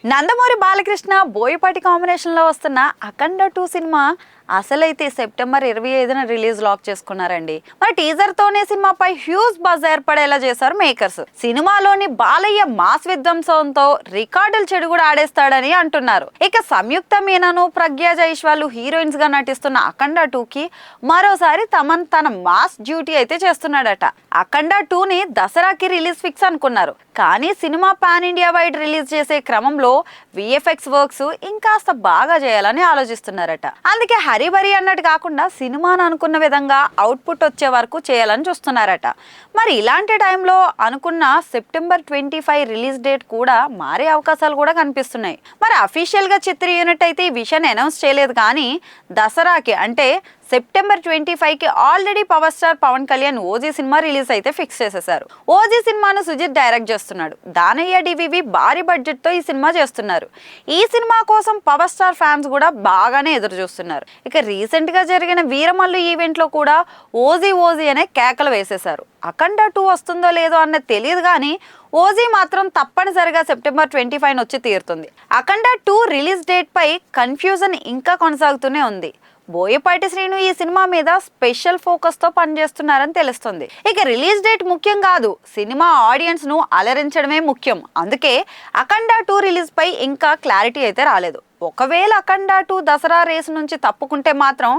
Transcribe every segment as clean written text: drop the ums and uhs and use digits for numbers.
Nandamuri Balakrishna Boyapati combination లో వస్తున్న అఖండ 2 cinema అసలైతే సెప్టెంబర్ 25న రిలీజ్ లాక్ చేసుకున్నారండి. మరి టీజర్ తోనే సినిమాపై హ్యూజ్ బజ్ ఏర్పడేలా చేశారు మేకర్స్. సినిమాలోని బాలయ్య మాస్ విధ్వంసంతో రికార్డులు చెడు కూడా ఆడేస్తాడని అంటున్నారు. ఇక సంయుక్త మీనను, ప్రగ్యా జైస్వాల్ హీరోయిన్స్ గా నటిస్తున్న అఖండ 2కి మరోసారి తన మాస్ డ్యూటీ అయితే చేస్తున్నాడట. అఖండ 2ని దసరాకి రిలీజ్ ఫిక్స్ అనుకున్నారు, కానీ cinema pan India wide release చేసే క్రమంలో విఎఫ్ఎక్స్ వర్క్స్ ఇంకాస్త బాగా చేయాలని ఆలోచిస్తున్నారట. అందుకే హరిబరి అన్నట్టు కాకుండా సినిమాను అనుకున్న విధంగా అవుట్పుట్ వచ్చే వరకు చేయాలని చూస్తున్నారట. మరి ఇలాంటి టైంలో అనుకున్న సెప్టెంబర్ 25 రిలీజ్ డేట్ కూడా మారే అవకాశాలు కూడా కనిపిస్తున్నాయి. మరి అఫీషియల్ గా చిత్ర యూనిట్ అయితే ఈ విషయాన్ని అనౌన్స్ చేయలేదు, కానీ దసరాకి అంటే సెప్టెంబర్ 25కి already power star Pavan Kalyan OG cinema release అయితే ఫిక్స్ చేసేశారు. ఓజీ సినిమాను సుజిత్ డైరెక్ట్ చేస్తున్నాడు. దానయ్య డివివి భారీ బడ్జెట్ తో ఈ సినిమా చేస్తున్నారు. ఈ సినిమా కోసం పవర్ స్టార్ ఫ్యాన్స్ కూడా బాగానే ఎదురు చూస్తున్నారు. ఇక రీసెంట్ గా జరిగిన వీరమల్లు ఈవెంట్ లో కూడా ఓజీ అనే కేకలు వేసేశారు. అఖండ 2 వస్తుందో లేదో అన్నది తెలియదు, కానీ ఓజీ మాత్రం తప్పనిసరిగా సెప్టెంబర్ 25 వచ్చి తీరుతుంది. అఖండ 2 రిలీజ్ డేట్ పై కన్ఫ్యూజన్ ఇంకా కొనసాగుతూనే ఉంది. బోయపాటి శ్రీను ఈ సినిమా మీద స్పెషల్ ఫోకస్ తో పనిచేస్తున్నారని తెలుస్తుంది. ఇక రిలీజ్ డేట్ ముఖ్యం కాదు, సినిమా ఆడియన్స్ ను అలరించడమే ముఖ్యం. అందుకే అఖండ 2 రిలీజ్ పై ఇంకా క్లారిటీ అయితే రాలేదు. ఒకవేళ అఖండ 2 దసరా రేసు నుంచి తప్పుకుంటే మాత్రం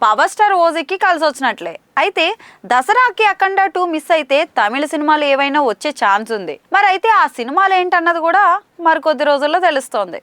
పవర్ స్టార్ ఓజీకి కలిసి వచ్చినట్లే. అయితే దసరాకి అఖండ 2 మిస్ అయితే తమిళ సినిమాలు ఏవైనా వచ్చే ఛాన్స్ ఉంది. మరి అయితే ఆ సినిమాలు ఏంటన్నది కూడా మరికొద్ది రోజుల్లో తెలుస్తోంది.